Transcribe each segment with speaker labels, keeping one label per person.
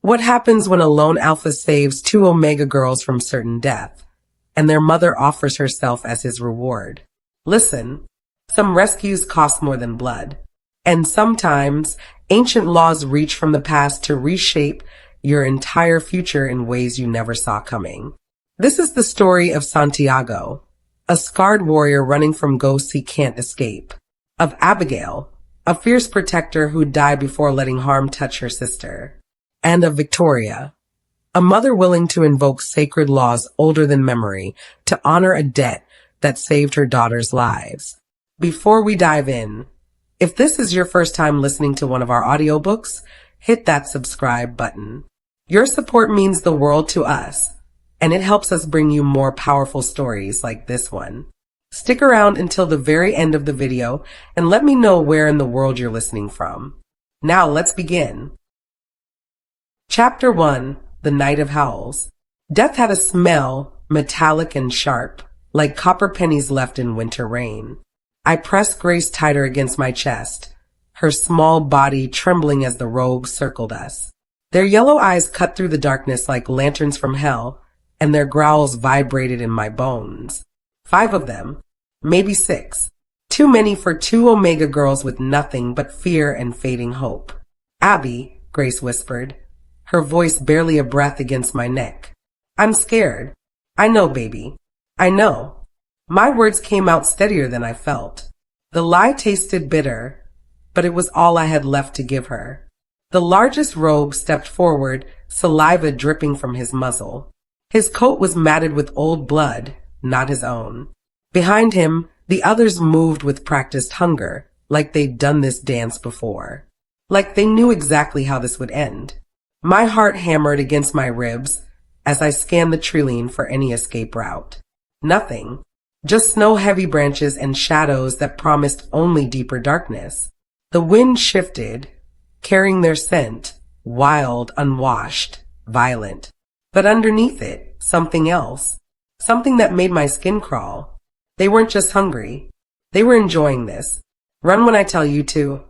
Speaker 1: What happens when a lone alpha saves two omega girls from certain death, and their mother offers herself as his reward? Listen, some rescues cost more than blood, and sometimes ancient laws reach from the past to reshape your entire future in ways you never saw coming. This is the story of Santiago, a scarred warrior running from ghosts he can't escape. Of Abigail, a fierce protector who died before letting harm touch her sister. And of Victoria, a mother willing to invoke sacred laws older than memory to honor a debt that saved her daughters' lives. Before we dive in, if this is your first time listening to one of our audiobooks, hit that subscribe button. Your support means the world to us, and it helps us bring you more powerful stories like this one. Stick around until the very end of the video and let me know where in the world you're listening from. Now let's begin. Chapter 1, The Night of Howls. Death had a smell, metallic and sharp, like copper pennies left in winter rain. I pressed Grace tighter against my chest, her small body trembling as the rogues circled us. Their yellow eyes cut through the darkness like lanterns from hell, and their growls vibrated in my bones. 5 of them, maybe 6. Too many for 2 omega girls with nothing but fear and fading hope. Abby, Grace whispered, her voice barely a breath against my neck. I'm scared. I know, baby. I know. My words came out steadier than I felt. The lie tasted bitter, but it was all I had left to give her. The largest rogue stepped forward, saliva dripping from his muzzle. His coat was matted with old blood, not his own. Behind him, the others moved with practiced hunger, like they'd done this dance before. Like they knew exactly how this would end. My heart hammered against my ribs as I scanned the treeline for any escape route. Nothing. Just snow-heavy branches and shadows that promised only deeper darkness. The wind shifted, carrying their scent, wild, unwashed, violent. But underneath it, something else. Something that made my skin crawl. They weren't just hungry. They were enjoying this. Run when I tell you to.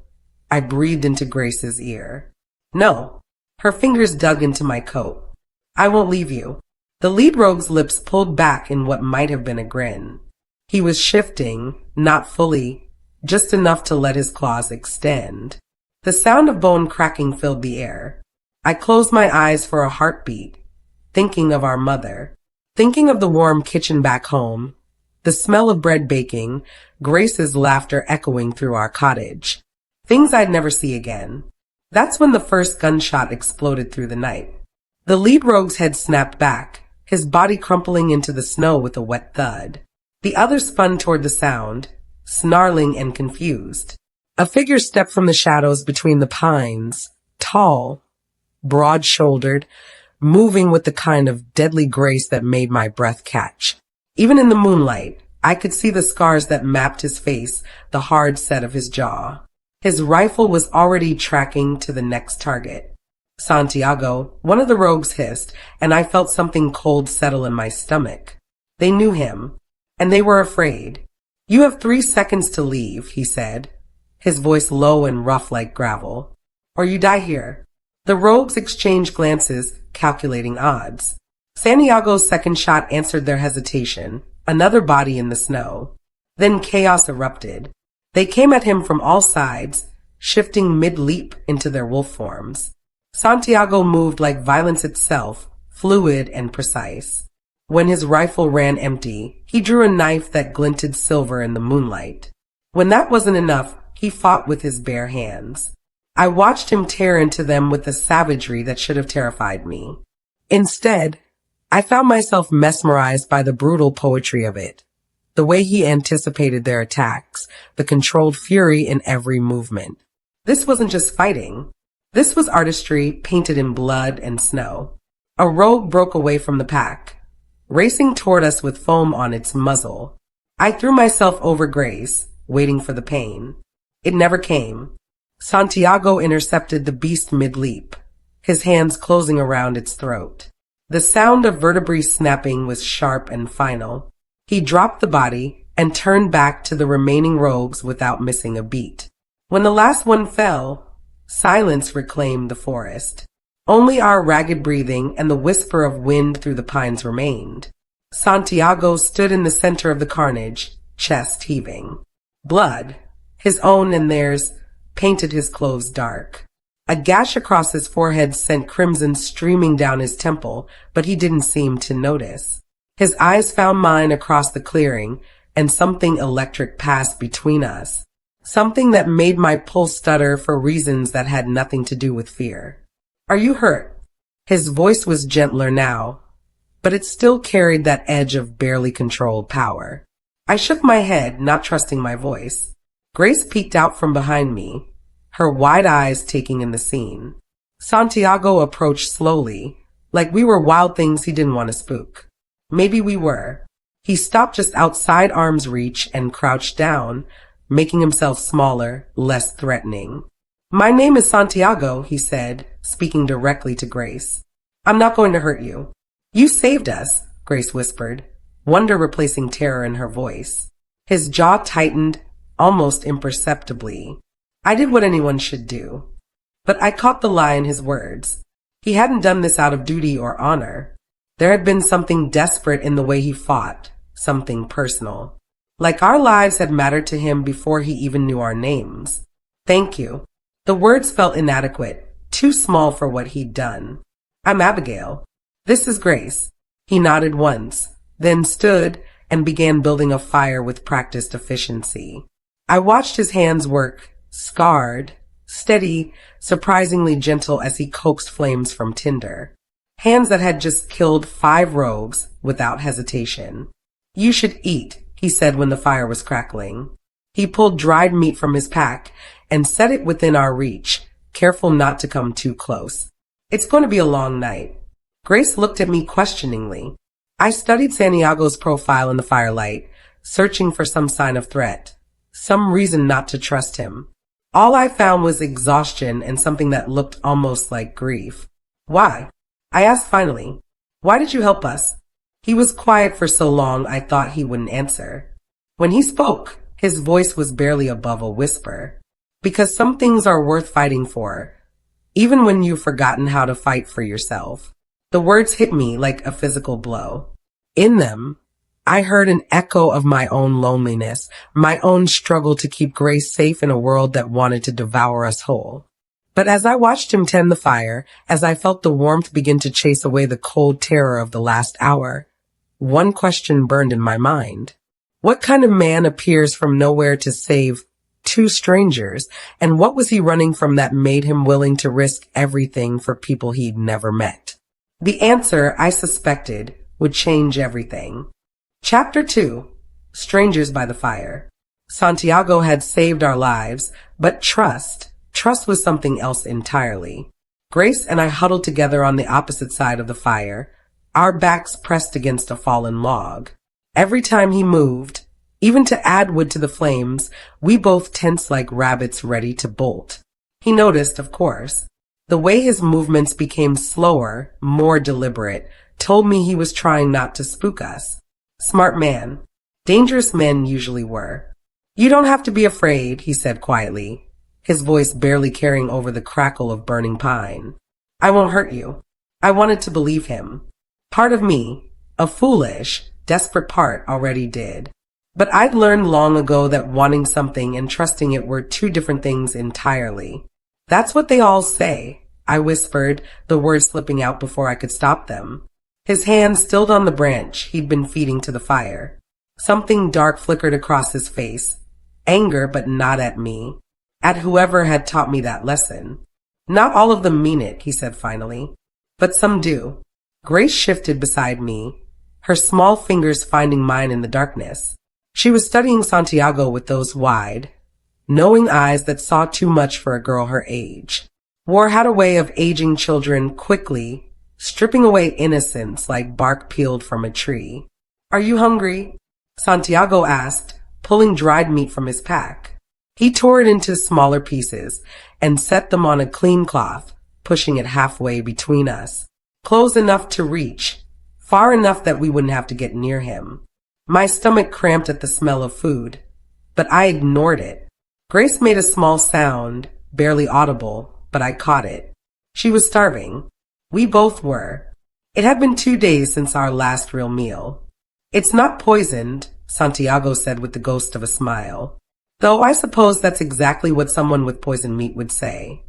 Speaker 1: I breathed into Grace's ear. No. Her fingers dug into my coat. I won't leave you. The lead rogue's lips pulled back in what might have been a grin. He was shifting, not fully, just enough to let his claws extend. The sound of bone cracking filled the air. I closed my eyes for a heartbeat, thinking of our mother, thinking of the warm kitchen back home, the smell of bread baking, Grace's laughter echoing through our cottage. Things I'd never see again. That's when the first gunshot exploded through the night. The lead rogue's head snapped back, his body crumpling into the snow with a wet thud. The others spun toward the sound, snarling and confused. A figure stepped from the shadows between the pines, tall, broad-shouldered, moving with the kind of deadly grace that made my breath catch. Even in the moonlight, I could see the scars that mapped his face, the hard set of his jaw. His rifle was already tracking to the next target. Santiago, one of the rogues hissed, and I felt something cold settle in my stomach. They knew him, and they were afraid. You have 3 seconds to leave, he said, his voice low and rough like gravel. Or you die here. The rogues exchanged glances, calculating odds. Santiago's second shot answered their hesitation, another body in the snow. Then chaos erupted. They came at him from all sides, shifting mid-leap into their wolf forms. Santiago moved like violence itself, fluid and precise. When his rifle ran empty, he drew a knife that glinted silver in the moonlight. When that wasn't enough, he fought with his bare hands. I watched him tear into them with a savagery that should have terrified me. Instead, I found myself mesmerized by the brutal poetry of it. The way he anticipated their attacks, the controlled fury in every movement. This wasn't just fighting. This was artistry painted in blood and snow. A rogue broke away from the pack, racing toward us with foam on its muzzle. I threw myself over Grace, waiting for the pain. It never came. Santiago intercepted the beast mid-leap, his hands closing around its throat. The sound of vertebrae snapping was sharp and final. He dropped the body and turned back to the remaining rogues without missing a beat. When the last one fell, silence reclaimed the forest. Only our ragged breathing and the whisper of wind through the pines remained. Santiago stood in the center of the carnage, chest heaving. Blood, his own and theirs, painted his clothes dark. A gash across his forehead sent crimson streaming down his temple, but he didn't seem to notice. His eyes found mine across the clearing, and something electric passed between us. Something that made my pulse stutter for reasons that had nothing to do with fear. Are you hurt? His voice was gentler now, but it still carried that edge of barely controlled power. I shook my head, not trusting my voice. Grace peeked out from behind me, her wide eyes taking in the scene. Santiago approached slowly, like we were wild things he didn't want to spook. Maybe we were. He stopped just outside arm's reach and crouched down, making himself smaller, less threatening. My name is Santiago, he said, speaking directly to Grace. I'm not going to hurt you. You saved us, Grace whispered, wonder replacing terror in her voice. His jaw tightened, almost imperceptibly. I did what anyone should do. But I caught the lie in his words. He hadn't done this out of duty or honor. There had been something desperate in the way he fought, something personal. Like our lives had mattered to him before he even knew our names. Thank you. The words felt inadequate, too small for what he'd done. I'm Abigail. This is Grace. He nodded once, then stood and began building a fire with practiced efficiency. I watched his hands work, scarred, steady, surprisingly gentle as he coaxed flames from tinder. Hands that had just killed 5 rogues without hesitation. You should eat, he said when the fire was crackling. He pulled dried meat from his pack and set it within our reach, careful not to come too close. It's going to be a long night. Grace looked at me questioningly. I studied Santiago's profile in the firelight, searching for some sign of threat, some reason not to trust him. All I found was exhaustion and something that looked almost like grief. Why? I asked finally. Why did you help us? He was quiet for so long I thought he wouldn't answer. When he spoke, his voice was barely above a whisper. Because some things are worth fighting for, even when you've forgotten how to fight for yourself. The words hit me like a physical blow. In them, I heard an echo of my own loneliness, my own struggle to keep Grace safe in a world that wanted to devour us whole. But as I watched him tend the fire, as I felt the warmth begin to chase away the cold terror of the last hour, one question burned in my mind. What kind of man appears from nowhere to save 2 strangers, and what was he running from that made him willing to risk everything for people he'd never met? The answer, I suspected, would change everything. Chapter 2. Strangers by the Fire. Santiago had saved our lives, but trust was something else entirely. Grace and I huddled together on the opposite side of the fire, our backs pressed against a fallen log. Every time he moved, even to add wood to the flames, we both tensed like rabbits ready to bolt. He noticed, of course. The way his movements became slower, more deliberate, told me he was trying not to spook us. Smart man. Dangerous men usually were. You don't have to be afraid, he said quietly, his voice barely carrying over the crackle of burning pine. I won't hurt you. I wanted to believe him. Part of me, a foolish, desperate part, already did. But I'd learned long ago that wanting something and trusting it were 2 different things entirely. That's what they all say, I whispered, the words slipping out before I could stop them. His hand stilled on the branch he'd been feeding to the fire. Something dark flickered across his face. Anger, but not at me. At whoever had taught me that lesson. Not all of them mean it, he said finally. But some do. Grace shifted beside me, her small fingers finding mine in the darkness. She was studying Santiago with those wide, knowing eyes that saw too much for a girl her age. War had a way of aging children quickly, stripping away innocence like bark peeled from a tree. Are you hungry? Santiago asked, pulling dried meat from his pack. He tore it into smaller pieces and set them on a clean cloth, pushing it halfway between us. Close enough to reach, far enough that we wouldn't have to get near him. My stomach cramped at the smell of food, but I ignored it. Grace made a small sound, barely audible, but I caught it. She was starving. We both were. It had been 2 days since our last real meal. It's not poisoned, Santiago said with the ghost of a smile. Though I suppose that's exactly what someone with poisoned meat would say.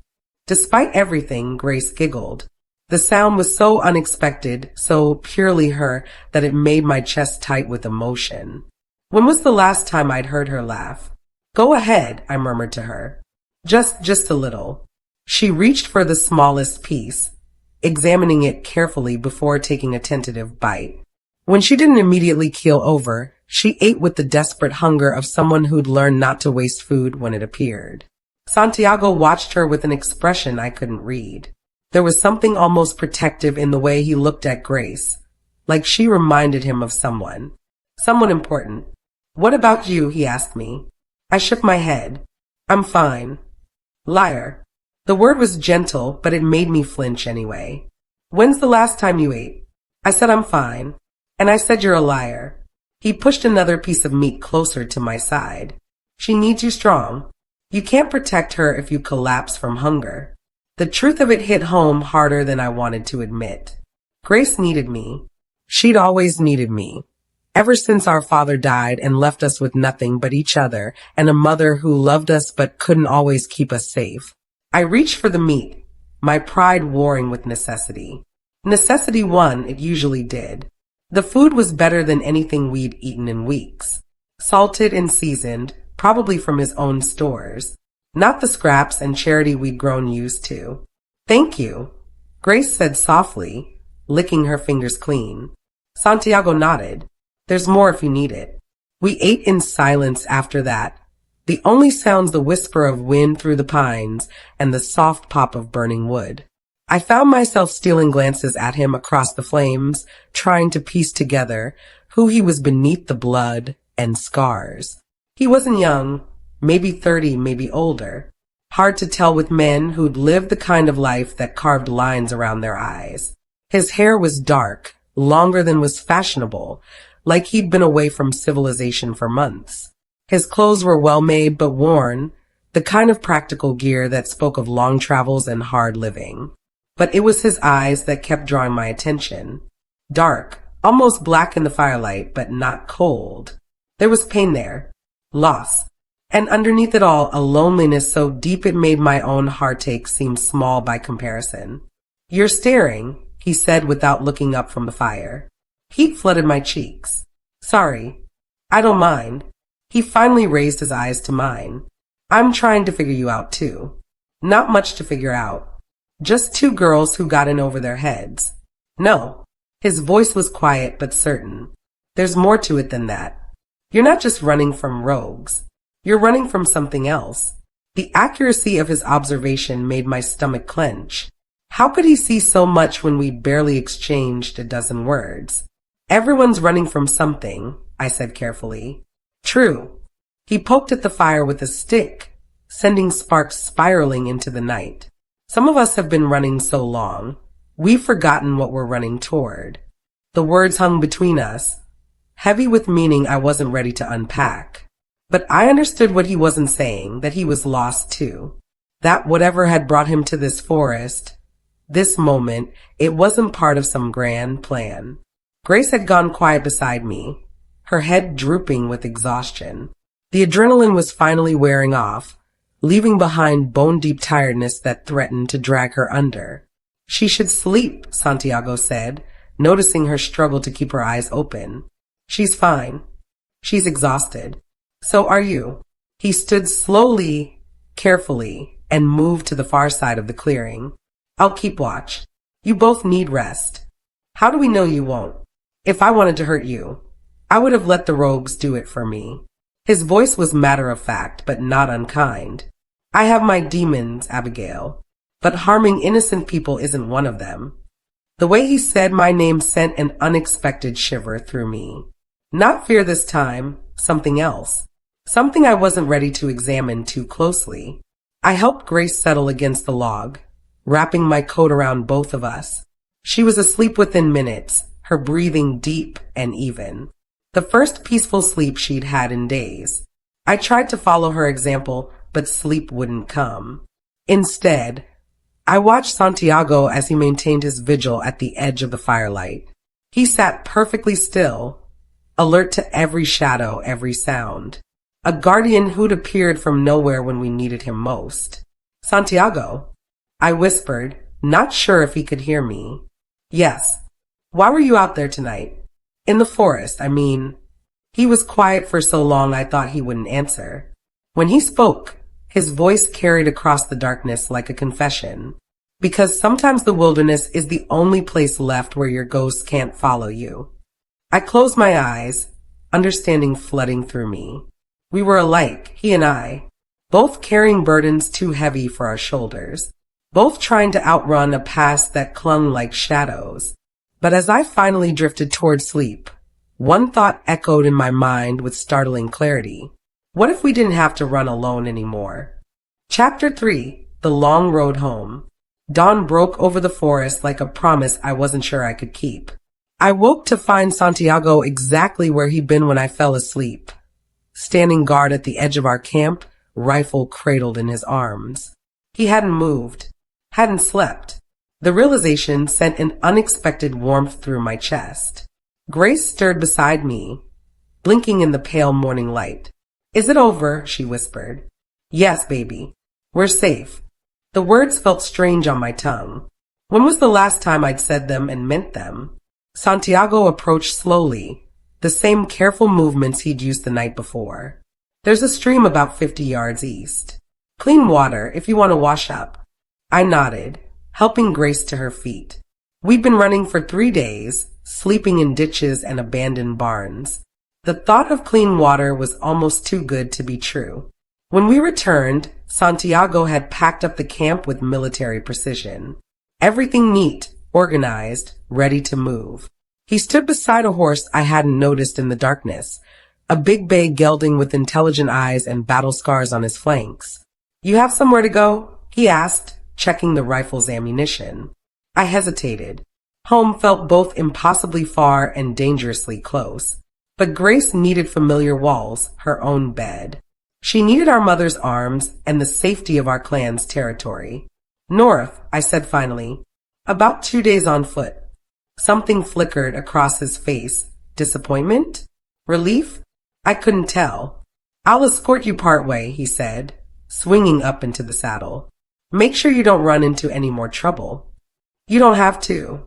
Speaker 1: Despite everything, Grace giggled. The sound was so unexpected, so purely her, that it made my chest tight with emotion. When was the last time I'd heard her laugh? Go ahead, I murmured to her. Just a little. She reached for the smallest piece, examining it carefully before taking a tentative bite. When she didn't immediately keel over, she ate with the desperate hunger of someone who'd learned not to waste food when it appeared. Santiago watched her with an expression I couldn't read. There was something almost protective in the way he looked at Grace, like she reminded him of someone important. What about you? He asked me. I shook my head. I'm fine. Liar. The word was gentle, but it made me flinch anyway. When's the last time you ate? I said I'm fine. And I said you're a liar. He pushed another piece of meat closer to my side. She needs you strong. You can't protect her if you collapse from hunger. The truth of it hit home harder than I wanted to admit. Grace needed me. She'd always needed me. Ever since our father died and left us with nothing but each other and a mother who loved us but couldn't always keep us safe. I reached for the meat, my pride warring with necessity. Necessity won, it usually did. The food was better than anything we'd eaten in weeks. Salted and seasoned, probably from his own stores. Not the scraps and charity we'd grown used to. Thank you, Grace said softly, licking her fingers clean. Santiago nodded. There's more if you need it. We ate in silence after that. The only sounds the whisper of wind through the pines and the soft pop of burning wood. I found myself stealing glances at him across the flames, trying to piece together who he was beneath the blood and scars. He wasn't young, maybe 30, maybe older. Hard to tell with men who'd lived the kind of life that carved lines around their eyes. His hair was dark, longer than was fashionable, like he'd been away from civilization for months. His clothes were well made but worn, the kind of practical gear that spoke of long travels and hard living. But it was his eyes that kept drawing my attention. Dark, almost black in the firelight, but not cold. There was pain there, loss, and underneath it all, a loneliness so deep it made my own heartache seem small by comparison. You're staring, he said without looking up from the fire. Heat flooded my cheeks. Sorry. I don't mind. He finally raised his eyes to mine. I'm trying to figure you out too. Not much to figure out. Just two girls who got in over their heads. No. His voice was quiet but certain. There's more to it than that. You're not just running from rogues. You're running from something else. The accuracy of his observation made my stomach clench. How could he see so much when we'd barely exchanged a dozen words? Everyone's running from something, I said carefully. True. He poked at the fire with a stick, sending sparks spiraling into the night. Some of us have been running so long, we've forgotten what we're running toward. The words hung between us, heavy with meaning I wasn't ready to unpack. But I understood what he wasn't saying, that he was lost too. That whatever had brought him to this forest, this moment, it wasn't part of some grand plan. Grace had gone quiet beside me, her head drooping with exhaustion. The adrenaline was finally wearing off, leaving behind bone-deep tiredness that threatened to drag her under. She should sleep, Santiago said, noticing her struggle to keep her eyes open. She's fine. She's exhausted. So are you. He stood slowly, carefully, and moved to the far side of the clearing. I'll keep watch. You both need rest. How do we know you won't? If I wanted to hurt you, I would have let the rogues do it for me. His voice was matter-of-fact, but not unkind. I have my demons, Abigail, but harming innocent people isn't one of them. The way he said my name sent an unexpected shiver through me. Not fear this time, something else. Something I wasn't ready to examine too closely. I helped Grace settle against the log, wrapping my coat around both of us. She was asleep within minutes, her breathing deep and even. The first peaceful sleep she'd had in days. I tried to follow her example, but sleep wouldn't come. Instead, I watched Santiago as he maintained his vigil at the edge of the firelight. He sat perfectly still, alert to every shadow, every sound. A guardian who'd appeared from nowhere when we needed him most. Santiago, I whispered, not sure if he could hear me. Yes. Why were you out there tonight? In the forest, I mean. He was quiet for so long I thought he wouldn't answer. When he spoke, his voice carried across the darkness like a confession. Because sometimes the wilderness is the only place left where your ghosts can't follow you. I closed my eyes, understanding flooding through me. We were alike, he and I, both carrying burdens too heavy for our shoulders, both trying to outrun a past that clung like shadows. But as I finally drifted toward sleep, one thought echoed in my mind with startling clarity. What if we didn't have to run alone anymore? Chapter 3, The Long Road Home. Dawn broke over the forest like a promise I wasn't sure I could keep. I woke to find Santiago exactly where he'd been when I fell asleep, standing guard at the edge of our camp, rifle cradled in his arms. He hadn't moved, hadn't slept. The realization sent an unexpected warmth through my chest. Grace stirred beside me, blinking in the pale morning light. Is it over? She whispered. Yes, baby. We're safe. The words felt strange on my tongue. When was the last time I'd said them and meant them? Santiago approached slowly, the same careful movements he'd used the night before. There's a stream about 50 yards east. Clean water if you want to wash up. I nodded, helping Grace to her feet. We'd been running for 3 days, sleeping in ditches and abandoned barns. The thought of clean water was almost too good to be true. When we returned, Santiago had packed up the camp with military precision. Everything neat, organized, ready to move. He stood beside a horse I hadn't noticed in the darkness, a big bay gelding with intelligent eyes and battle scars on his flanks. You have somewhere to go? He asked, checking the rifle's ammunition. I hesitated. Home felt both impossibly far and dangerously close. But Grace needed familiar walls, her own bed. She needed our mother's arms and the safety of our clan's territory. North, I said finally. About 2 days on foot. Something flickered across his face. Disappointment? Relief? I couldn't tell. I'll escort you part way, he said, swinging up into the saddle. Make sure you don't run into any more trouble. You don't have to.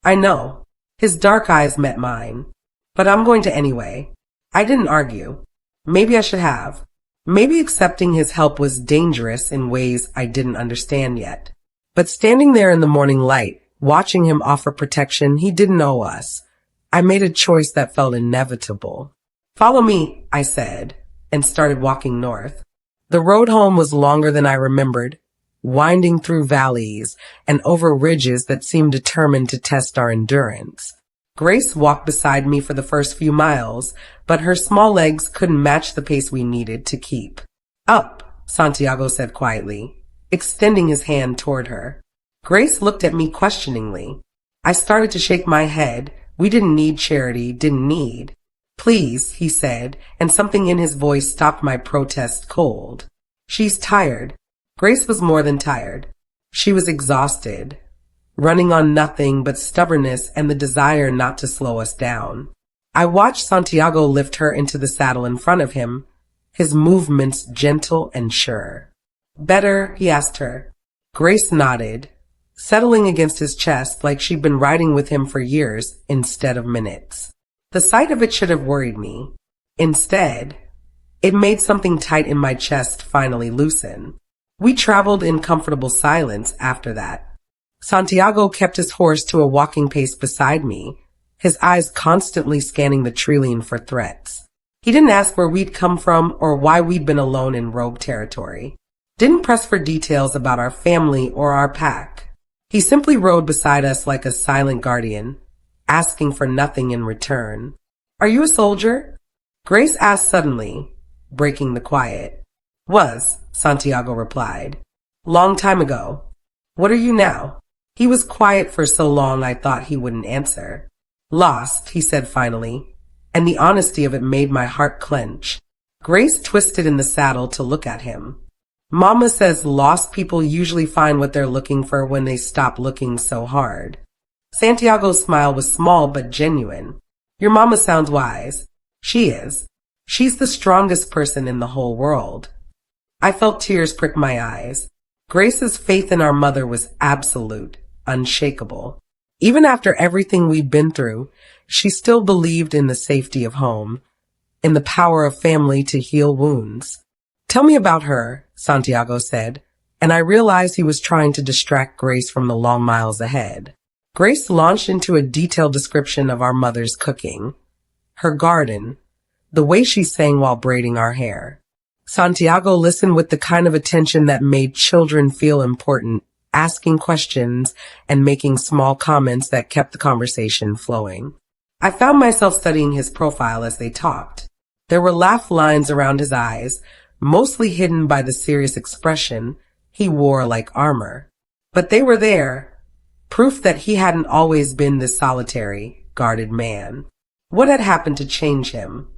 Speaker 1: I know. His dark eyes met mine. But I'm going to anyway. I didn't argue. Maybe I should have. Maybe accepting his help was dangerous in ways I didn't understand yet. But standing there in the morning light, watching him offer protection he didn't owe us, I made a choice that felt inevitable. Follow me, I said, and started walking north. The road home was longer than I remembered, winding through valleys and over ridges that seemed determined to test our endurance. Grace walked beside me for the first few miles, but her small legs couldn't match the pace we needed to keep. Up, Santiago said quietly, extending his hand toward her. Grace looked at me questioningly. I started to shake my head. We didn't need charity, didn't need. Please, he said, and something in his voice stopped my protest cold. She's tired. Grace was more than tired. She was exhausted, running on nothing but stubbornness and the desire not to slow us down. I watched Santiago lift her into the saddle in front of him, his movements gentle and sure. Better, he asked her. Grace nodded, settling against his chest like she'd been riding with him for years instead of minutes. The sight of it should have worried me. Instead, it made something tight in my chest finally loosen. We traveled in comfortable silence after that. Santiago kept his horse to a walking pace beside me, his eyes constantly scanning the treeline for threats. He didn't ask where we'd come from or why we'd been alone in rogue territory. Didn't press for details about our family or our pack. He simply rode beside us like a silent guardian, asking for nothing in return. Are you a soldier? Grace asked suddenly, breaking the quiet. Was, Santiago replied. Long time ago. What are you now? He was quiet for so long I thought he wouldn't answer. Lost, he said finally, and the honesty of it made my heart clench. Grace twisted in the saddle to look at him. Mama says lost people usually find what they're looking for when they stop looking so hard. Santiago's smile was small but genuine. Your mama sounds wise. She is. She's the strongest person in the whole world. I felt tears prick my eyes. Grace's faith in our mother was absolute, unshakable. Even after everything we'd been through, she still believed in the safety of home, in the power of family to heal wounds. Tell me about her, Santiago said, and I realized he was trying to distract Grace from the long miles ahead. Grace launched into a detailed description of our mother's cooking, her garden, the way she sang while braiding our hair. Santiago listened with the kind of attention that made children feel important, asking questions and making small comments that kept the conversation flowing. I found myself studying his profile as they talked. There were laugh lines around his eyes, mostly hidden by the serious expression he wore like armor. But they were there, proof that he hadn't always been this solitary, guarded man. What had happened to change him?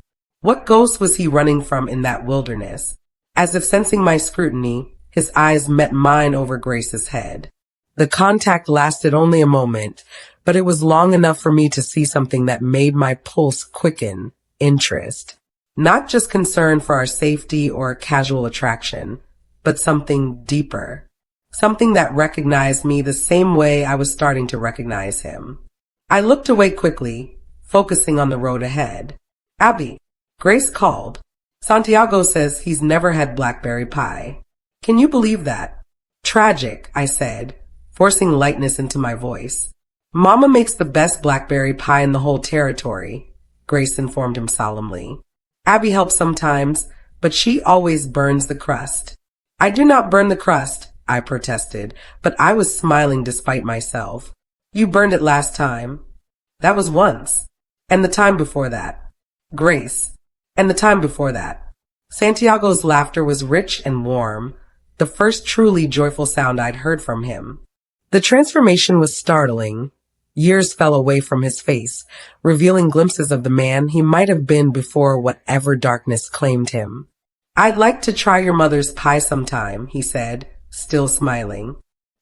Speaker 1: What ghost was he running from in that wilderness? As if sensing my scrutiny, his eyes met mine over Grace's head. The contact lasted only a moment, but it was long enough for me to see something that made my pulse quicken, interest. Not just concern for our safety or casual attraction, but something deeper. Something that recognized me the same way I was starting to recognize him. I looked away quickly, focusing on the road ahead. Abby, Grace called. Santiago says he's never had blackberry pie. Can you believe that? Tragic, I said, forcing lightness into my voice. Mama makes the best blackberry pie in the whole territory, Grace informed him solemnly. Abby helps sometimes, but she always burns the crust. I do not burn the crust, I protested, but I was smiling despite myself. You burned it last time. That was once. And the time before that. Grace. And the time before that. Santiago's laughter was rich and warm, the first truly joyful sound I'd heard from him. The transformation was startling. Years fell away from his face, revealing glimpses of the man he might have been before whatever darkness claimed him. I'd like to try your mother's pie sometime, he said, still smiling.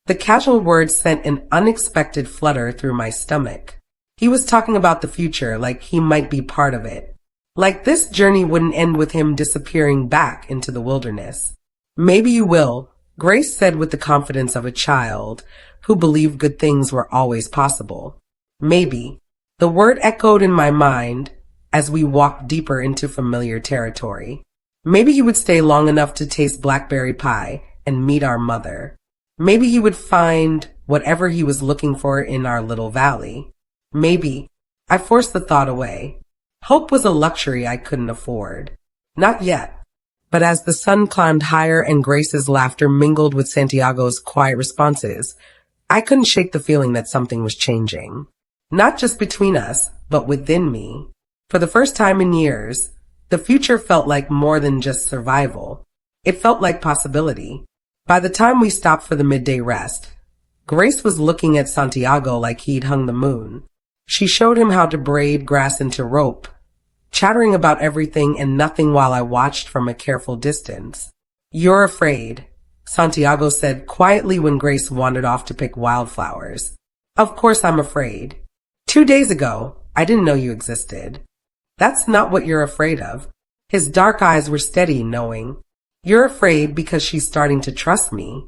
Speaker 1: The casual words sent an unexpected flutter through my stomach. He was talking about the future like he might be part of it. Like this journey wouldn't end with him disappearing back into the wilderness. Maybe you will, Grace said with the confidence of a child who believed good things were always possible. Maybe. The word echoed in my mind as we walked deeper into familiar territory. Maybe he would stay long enough to taste blackberry pie and meet our mother. Maybe he would find whatever he was looking for in our little valley. Maybe. I forced the thought away. Hope was a luxury I couldn't afford. Not yet. But as the sun climbed higher and Grace's laughter mingled with Santiago's quiet responses, I couldn't shake the feeling that something was changing. Not just between us, but within me. For the first time in years, the future felt like more than just survival. It felt like possibility. By the time we stopped for the midday rest, Grace was looking at Santiago like he'd hung the moon. She showed him how to braid grass into rope, chattering about everything and nothing while I watched from a careful distance. You're afraid, Santiago said quietly when Grace wandered off to pick wildflowers. Of course I'm afraid. 2 days ago, I didn't know you existed. That's not what you're afraid of. His dark eyes were steady, knowing. You're afraid because she's starting to trust me.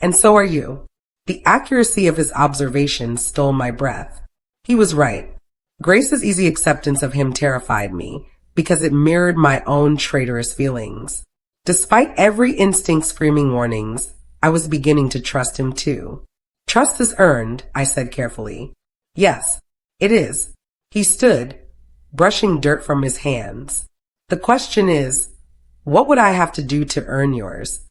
Speaker 1: And so are you. The accuracy of his observation stole my breath. He was right. Grace's easy acceptance of him terrified me because it mirrored my own traitorous feelings. Despite every instinct screaming warnings, I was beginning to trust him too. Trust is earned, I said carefully. Yes, it is. He stood, brushing dirt from his hands. The question is, what would I have to do to earn yours?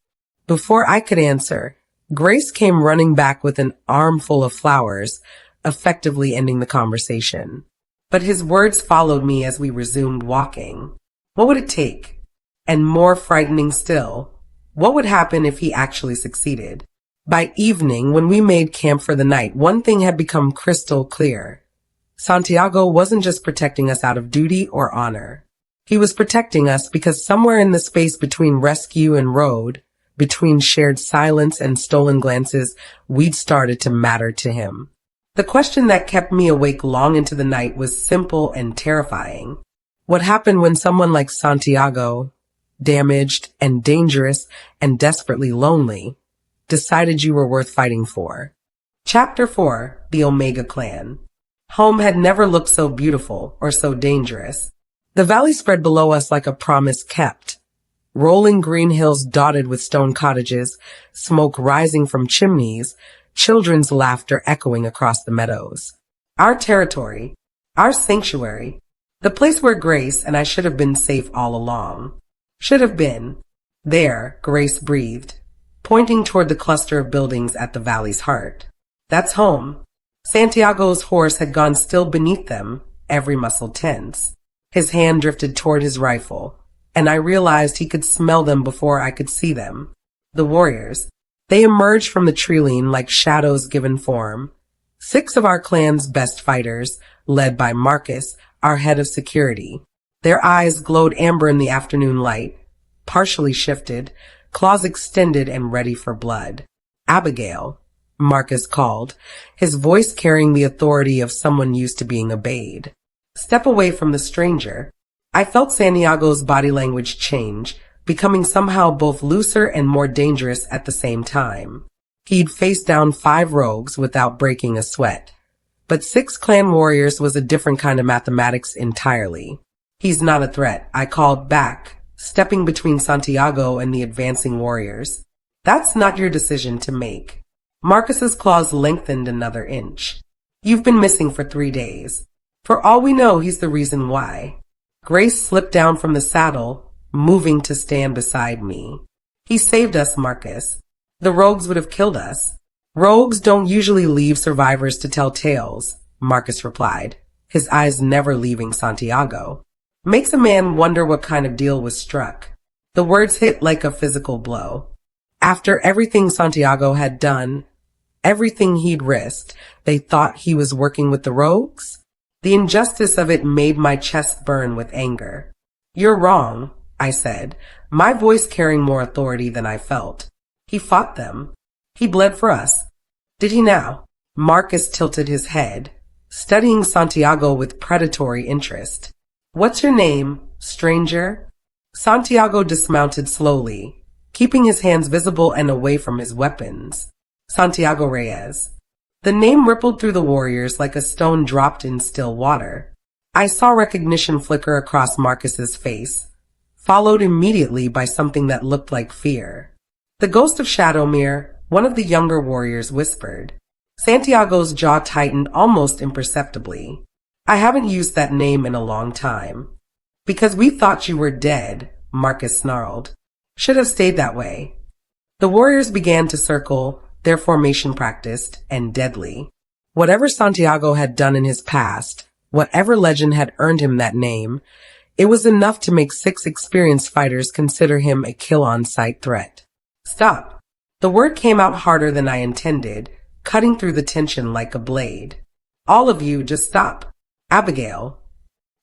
Speaker 1: Before I could answer, Grace came running back with an armful of flowers, effectively ending the conversation. But his words followed me as we resumed walking. What would it take? And more frightening still, what would happen if he actually succeeded? By evening, when we made camp for the night, one thing had become crystal clear. Santiago wasn't just protecting us out of duty or honor. He was protecting us because somewhere in the space between rescue and road, Between shared silence and stolen glances, we'd started to matter to him. The question that kept me awake long into the night was simple and terrifying. What happened when someone like Santiago, damaged and dangerous and desperately lonely, decided you were worth fighting for? Chapter 4, The Omega Clan. Home had never looked so beautiful or so dangerous. The valley spread below us like a promise kept. Rolling green hills dotted with stone cottages, smoke rising from chimneys, children's laughter echoing across the meadows. Our territory, our sanctuary, the place where Grace and I should have been safe all along. Should have been. There, Grace breathed, pointing toward the cluster of buildings at the valley's heart. That's home. Santiago's horse had gone still beneath them, every muscle tense. His hand drifted toward his rifle, and I realized he could smell them before I could see them. The warriors. They emerged from the treeline like shadows given form. 6 of our clan's best fighters, led by Marcus, our head of security. Their eyes glowed amber in the afternoon light, partially shifted, claws extended and ready for blood. Abigail, Marcus called, his voice carrying the authority of someone used to being obeyed. Step away from the stranger. I felt Santiago's body language change, becoming somehow both looser and more dangerous at the same time. He'd faced down 5 rogues without breaking a sweat. But 6 clan warriors was a different kind of mathematics entirely. He's not a threat, I called back, stepping between Santiago and the advancing warriors. That's not your decision to make. Marcus's claws lengthened another inch. You've been missing for 3 days. For all we know, he's the reason why. Grace slipped down from the saddle, moving to stand beside me. He saved us, Marcus. The rogues would have killed us. Rogues don't usually leave survivors to tell tales, Marcus replied, his eyes never leaving Santiago. Makes a man wonder what kind of deal was struck. The words hit like a physical blow. After everything Santiago had done, everything he'd risked, they thought he was working with the rogues? The injustice of it made my chest burn with anger. You're wrong, I said, my voice carrying more authority than I felt. He fought them. He bled for us. Did he now? Marcus tilted his head, studying Santiago with predatory interest. What's your name, stranger? Santiago dismounted slowly, keeping his hands visible and away from his weapons. Santiago Reyes. The name rippled through the warriors like a stone dropped in still water. I saw recognition flicker across Marcus's face, followed immediately by something that looked like fear. The ghost of Shadowmere, one of the younger warriors, whispered. Santiago's jaw tightened almost imperceptibly. I haven't used that name in a long time. Because we thought you were dead, Marcus snarled. Should have stayed that way. The warriors began to circle, their formation practiced and deadly. Whatever Santiago had done in his past, whatever legend had earned him that name, it was enough to make 6 experienced fighters consider him a kill-on-sight threat. Stop. The word came out harder than I intended, cutting through the tension like a blade. All of you, just stop. Abigail.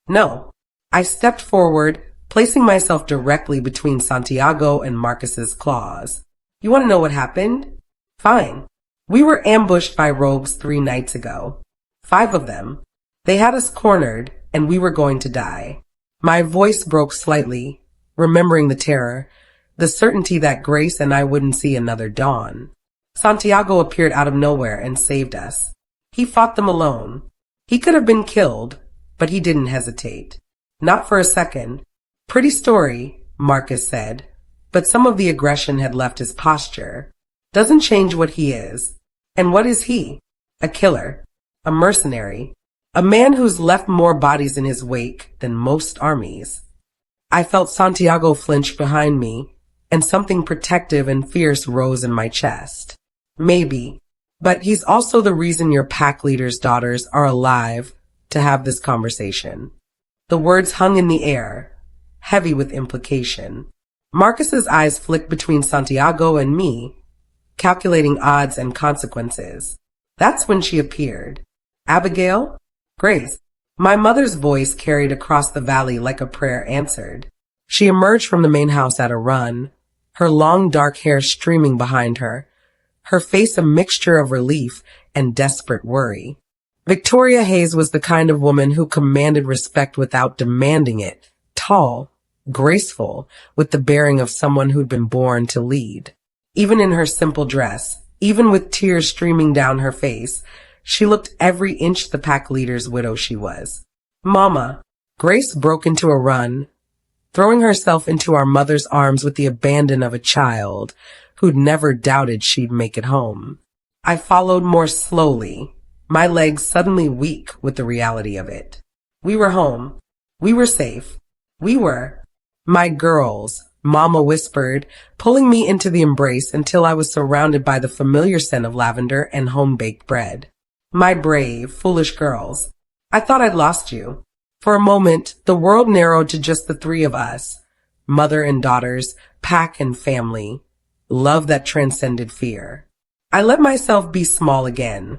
Speaker 1: No. I stepped forward, placing myself directly between Santiago and Marcus's claws. You want to know what happened? Fine. We were ambushed by rogues 3 nights ago. 5 of them. They had us cornered, and we were going to die. My voice broke slightly, remembering the terror, the certainty that Grace and I wouldn't see another dawn. Santiago appeared out of nowhere and saved us. He fought them alone. He could have been killed, but he didn't hesitate. Not for a second. Pretty story, Marcus said, but some of the aggression had left his posture. Doesn't change what he is. And what is he? A killer. A mercenary. A man who's left more bodies in his wake than most armies. I felt Santiago flinch behind me, and something protective and fierce rose in my chest. Maybe. But he's also the reason your pack leader's daughters are alive to have this conversation. The words hung in the air, heavy with implication. Marcus's eyes flicked between Santiago and me, calculating odds and consequences. That's when she appeared. Abigail? Grace. My mother's voice carried across the valley like a prayer answered. She emerged from the main house at a run, her long dark hair streaming behind her, her face a mixture of relief and desperate worry. Victoria Hayes was the kind of woman who commanded respect without demanding it, tall, graceful, with the bearing of someone who'd been born to lead. Even in her simple dress, even with tears streaming down her face, she looked every inch the pack leader's widow she was. Mama, Grace broke into a run, throwing herself into our mother's arms with the abandon of a child who'd never doubted she'd make it home. I followed more slowly, my legs suddenly weak with the reality of it. We were home. We were safe. We were. My girls, Mama whispered, pulling me into the embrace until I was surrounded by the familiar scent of lavender and home-baked bread. My brave, foolish girls. I thought I'd lost you. For a moment, the world narrowed to just the three of us. Mother and daughters, pack and family. Love that transcended fear. I let myself be small again.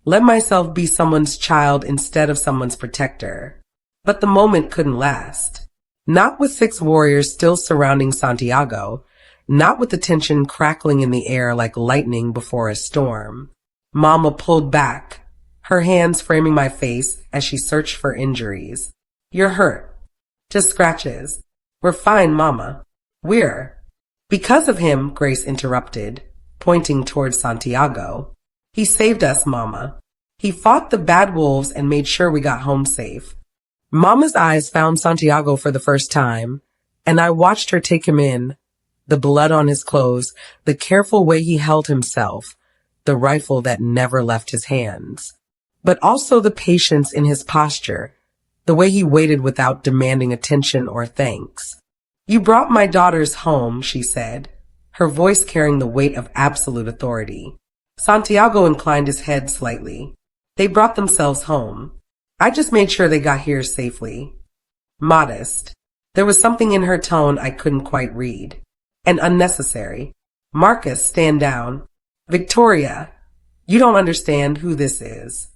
Speaker 1: Let myself be someone's child instead of someone's protector. But the moment couldn't last. Not with 6 warriors still surrounding Santiago. Not with the tension crackling in the air like lightning before a storm. Mama pulled back, her hands framing my face as she searched for injuries. You're hurt. Just scratches. We're fine, Mama. We're. Because of him, Grace interrupted, pointing towards Santiago. He saved us, Mama. He fought the bad wolves and made sure we got home safe. Mama's eyes found Santiago for the first time, and I watched her take him in. The blood on his clothes, the careful way he held himself, the rifle that never left his hands. But also the patience in his posture, the way he waited without demanding attention or thanks. You brought my daughters home, she said, her voice carrying the weight of absolute authority. Santiago inclined his head slightly. They brought themselves home. I just made sure they got here safely. Modest. There was something in her tone I couldn't quite read. And unnecessary. Marcus, stand down. Victoria, you don't understand who this is.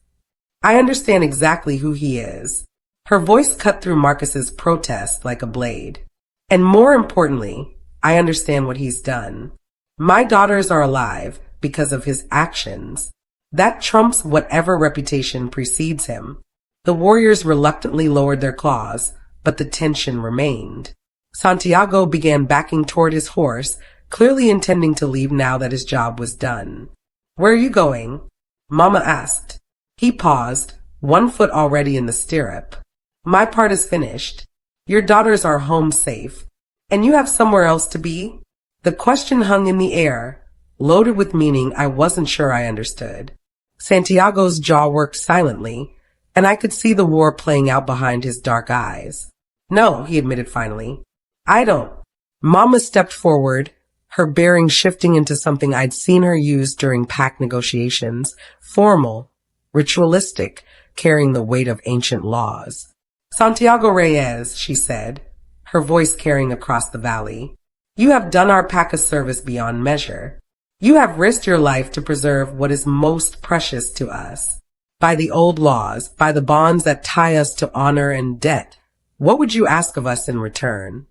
Speaker 1: I understand exactly who he is. Her voice cut through Marcus's protest like a blade. And more importantly, I understand what he's done. My daughters are alive because of his actions. That trumps whatever reputation precedes him. The warriors reluctantly lowered their claws, but the tension remained. Santiago began backing toward his horse, clearly intending to leave now that his job was done. Where are you going? Mama asked. He paused, one foot already in the stirrup. My part is finished. Your daughters are home safe, and you have somewhere else to be? The question hung in the air, loaded with meaning I wasn't sure I understood. Santiago's jaw worked silently, and I could see the war playing out behind his dark eyes. No, he admitted finally. I don't. Mama stepped forward, her bearing shifting into something I'd seen her use during pact negotiations, formal, ritualistic, carrying the weight of ancient laws. Santiago Reyes, she said, her voice carrying across the valley. You have done our pack a service beyond measure. You have risked your life to preserve what is most precious to us. By the old laws, by the bonds that tie us to honor and debt, what would you ask of us in return?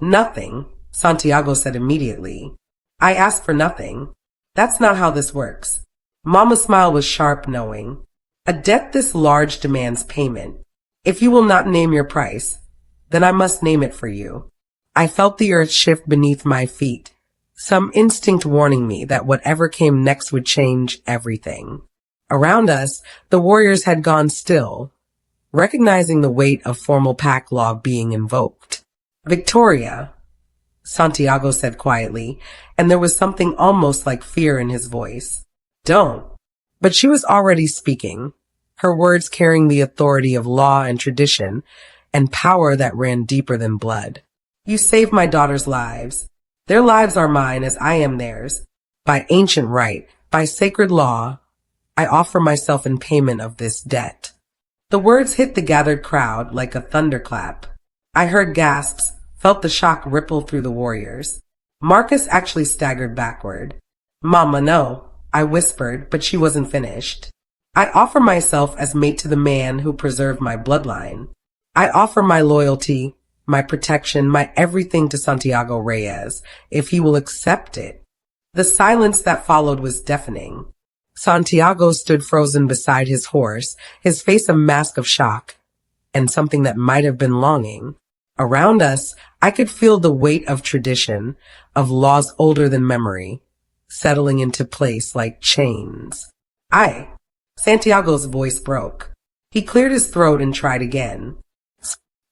Speaker 1: Nothing, Santiago said immediately. I ask for nothing. That's not how this works. Mama's smile was sharp, knowing. A debt this large demands payment. If you will not name your price, then I must name it for you. I felt the earth shift beneath my feet, some instinct warning me that whatever came next would change everything. Around us, the warriors had gone still, recognizing the weight of formal pack law being invoked. Victoria, Santiago said quietly, and there was something almost like fear in his voice. Don't. But she was already speaking, her words carrying the authority of law and tradition and power that ran deeper than blood. You saved my daughters' lives. Their lives are mine as I am theirs. By ancient right, by sacred law, I offer myself in payment of this debt. The words hit the gathered crowd like a thunderclap. I heard gasps, felt the shock ripple through the warriors. Marcus actually staggered backward. Mama, no, I whispered, but she wasn't finished. I offer myself as mate to the man who preserved my bloodline. I offer my loyalty, my protection, my everything to Santiago Reyes, if he will accept it. The silence that followed was deafening. Santiago stood frozen beside his horse, his face a mask of shock, and something that might have been longing. Around us, I could feel the weight of tradition, of laws older than memory, settling into place like chains. Santiago's voice broke. He cleared his throat and tried again.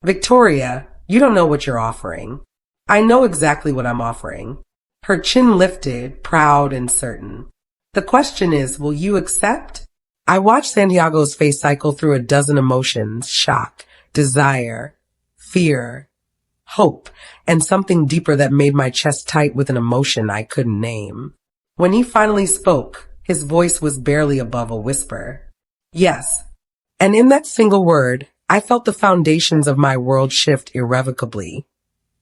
Speaker 1: Victoria, you don't know what you're offering. I know exactly what I'm offering. Her chin lifted, proud and certain. The question is, will you accept? I watched Santiago's face cycle through a dozen emotions: shock, desire, fear, hope, and something deeper that made my chest tight with an emotion I couldn't name. When he finally spoke, his voice was barely above a whisper. Yes. And in that single word, I felt the foundations of my world shift irrevocably,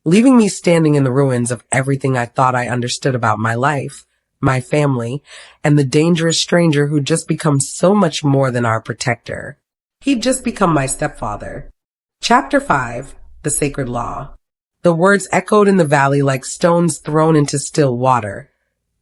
Speaker 1: leaving me standing in the ruins of everything I thought I understood about my life, my family, and the dangerous stranger who'd just become so much more than our protector. He'd just become my stepfather. Chapter 5, The Sacred Law. The words echoed in the valley like stones thrown into still water,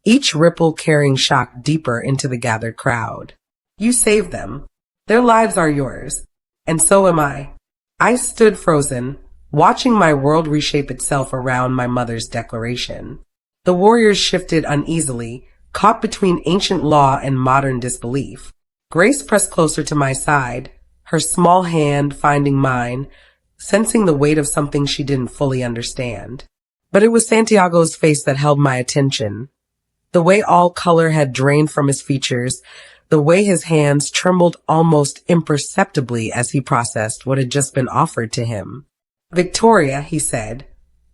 Speaker 1: each ripple carrying shock deeper into the gathered crowd. You saved them. Their lives are yours. And so am I. I stood frozen, watching my world reshape itself around my mother's declaration. The warriors shifted uneasily, caught between ancient law and modern disbelief. Grace pressed closer to my side, her small hand finding mine, sensing the weight of something she didn't fully understand. But it was Santiago's face that held my attention. The way all color had drained from his features, the way his hands trembled almost imperceptibly as he processed what had just been offered to him. Victoria, he said,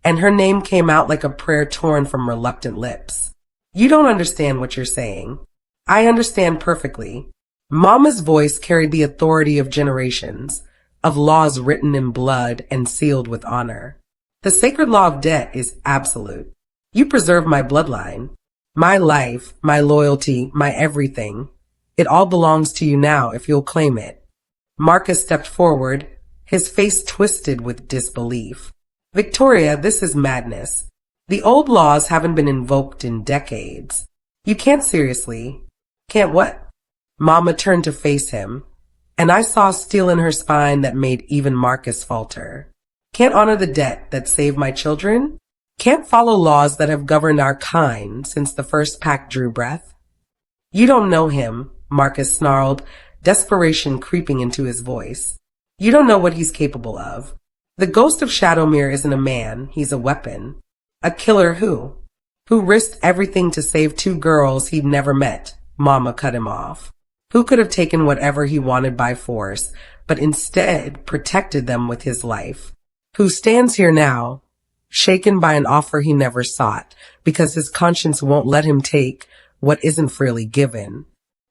Speaker 1: and her name came out like a prayer torn from reluctant lips. You don't understand what you're saying. I understand perfectly. Mama's voice carried the authority of generations, of laws written in blood and sealed with honor. The sacred law of debt is absolute. You preserve my bloodline, my life, my loyalty, my everything. It all belongs to you now if you'll claim it. Marcus stepped forward, his face twisted with disbelief. Victoria, this is madness. The old laws haven't been invoked in decades. You can't seriously. Can't what? Mama turned to face him, and I saw steel in her spine that made even Marcus falter. Can't honor the debt that saved my children? Can't follow laws that have governed our kind since the first pack drew breath? You don't know him, Marcus snarled, desperation creeping into his voice. You don't know what he's capable of. The ghost of Shadowmere isn't a man, he's a weapon. A killer who risked everything to save two girls he'd never met. Mama cut him off. Who could have taken whatever he wanted by force, but instead protected them with his life. Who stands here now, shaken by an offer he never sought, because his conscience won't let him take what isn't freely given.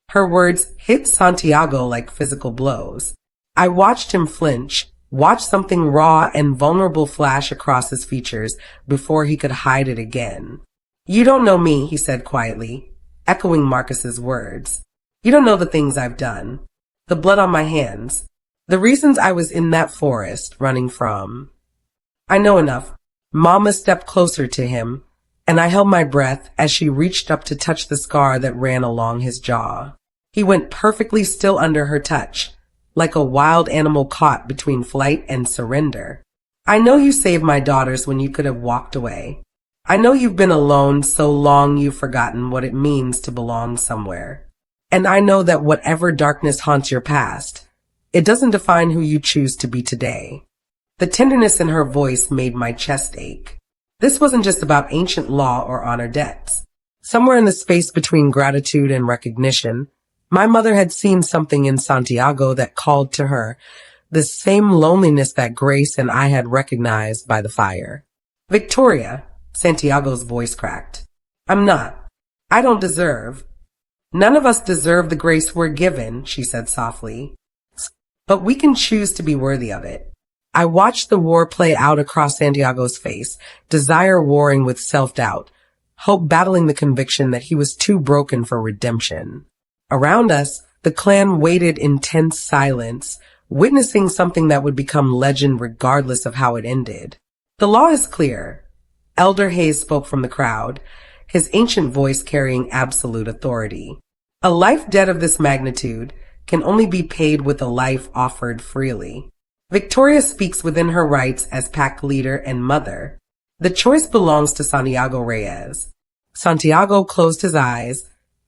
Speaker 1: Her words hit Santiago like physical blows. I watched him flinch, watched something raw and vulnerable flash across his features before he could hide it again. You don't know me, he said quietly, echoing Marcus's words. You don't know the things I've done, the blood on my hands, the reasons I was in that forest running from. I know enough. Mama stepped closer to him, and I held my breath as she reached up to touch the scar that ran along his jaw. He went perfectly still under her touch, like a wild animal caught between flight and surrender. I know you saved my daughters when you could have walked away. I know you've been alone so long you've forgotten what it means to belong somewhere. And I know that whatever darkness haunts your past, it doesn't define who you choose to be today. The tenderness in her voice made my chest ache. This wasn't just about ancient law or honor debts. Somewhere in the space between gratitude and recognition, my mother had seen something in Santiago that called to her, the same loneliness that Grace and I had recognized by the fire. Victoria, Santiago's voice cracked. I'm not. I don't deserve. None of us deserve the grace we're given, she said softly. But we can choose to be worthy of it. I watched the war play out across Santiago's face, desire warring with self-doubt, hope battling the conviction that he was too broken for redemption. Around us, the clan waited in tense silence, witnessing something that would become legend regardless of how it ended. The law is clear. Elder Hayes spoke from the crowd, his ancient voice carrying absolute authority. A life debt of this magnitude can only be paid with a life offered freely. Victoria speaks within her rights as pack leader and mother. The choice belongs to Santiago Reyes. Santiago closed his eyes,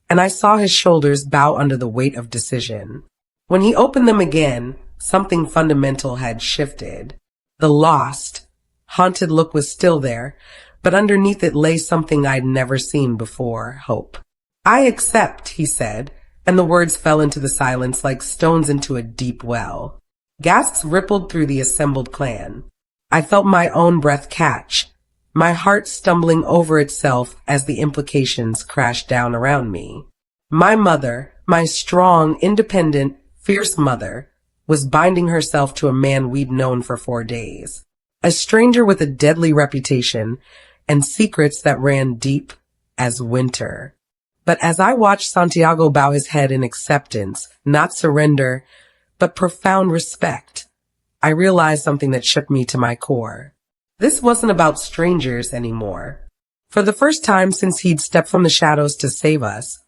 Speaker 1: and I saw his shoulders bow under the weight of decision. When he opened them again, something fundamental had shifted. The lost, haunted look was still there, but underneath it lay something I'd never seen before, hope. "I accept," he said, and the words fell into the silence like stones into a deep well. Gasps rippled through the assembled clan. I felt my own breath catch, my heart stumbling over itself as the implications crashed down around me. My mother, my strong, independent, fierce mother, was binding herself to a man we'd known for 4 days. A stranger with a deadly reputation and secrets that ran deep as winter. But as I watched Santiago bow his head in acceptance, not surrender, but profound respect, I realized something that shook me to my core. This wasn't about strangers anymore. For the first time since he'd stepped from the shadows to save us,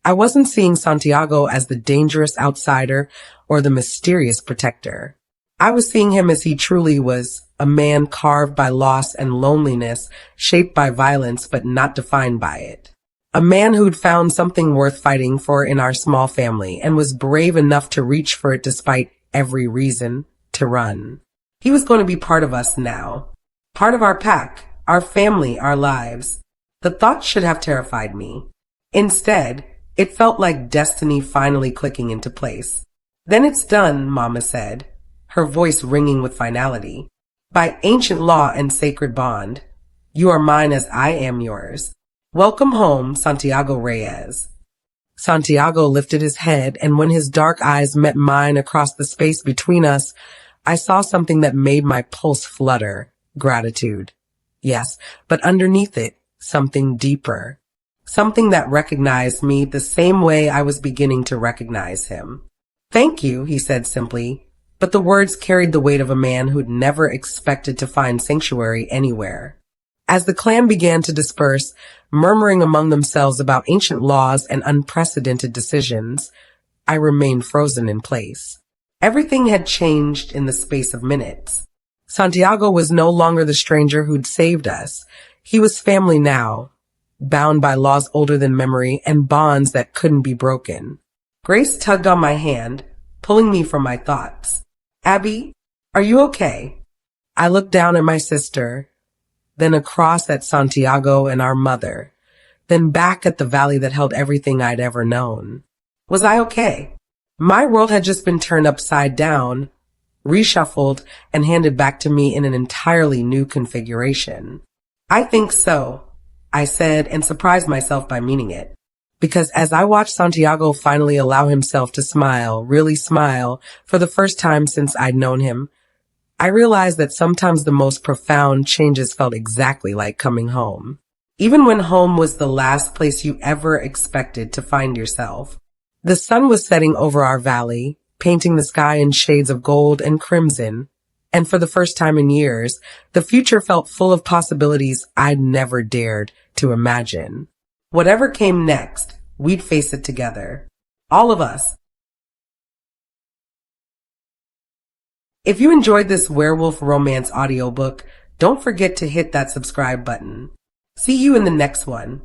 Speaker 1: I wasn't seeing Santiago as the dangerous outsider or the mysterious protector. I was seeing him as he truly was, a man carved by loss and loneliness, shaped by violence but not defined by it. A man who'd found something worth fighting for in our small family and was brave enough to reach for it despite every reason to run. He was going to be part of us now. Part of our pack, our family, our lives. The thought should have terrified me. Instead, it felt like destiny finally clicking into place. "Then it's done," Mama said, her voice ringing with finality. "By ancient law and sacred bond, you are mine as I am yours. Welcome home, Santiago Reyes." Santiago lifted his head, and when his dark eyes met mine across the space between us, I saw something that made my pulse flutter. Gratitude. Yes, but underneath it, something deeper. Something that recognized me the same way I was beginning to recognize him. "Thank you," he said simply, but the words carried the weight of a man who'd never expected to find sanctuary anywhere. As the clan began to disperse, murmuring among themselves about ancient laws and unprecedented decisions, I remained frozen in place. Everything had changed in the space of minutes. Santiago was no longer the stranger who'd saved us. He was family now, bound by laws older than memory and bonds that couldn't be broken. Grace tugged on my hand, pulling me from my thoughts. "Abby, are you okay?" I looked down at my sister, then across at Santiago and our mother, then back at the valley that held everything I'd ever known. Was I okay? My world had just been turned upside down, reshuffled, and handed back to me in an entirely new configuration. "I think so," I said, and surprised myself by meaning it. Because as I watched Santiago finally allow himself to smile, really smile, for the first time since I'd known him, I realized that sometimes the most profound changes felt exactly like coming home. Even when home was the last place you ever expected to find yourself. The sun was setting over our valley, painting the sky in shades of gold and crimson, and for the first time in years, the future felt full of possibilities I'd never dared to imagine. Whatever came next, we'd face it together. All of us. If you enjoyed this werewolf romance audiobook, don't forget to hit that subscribe button. See you in the next one.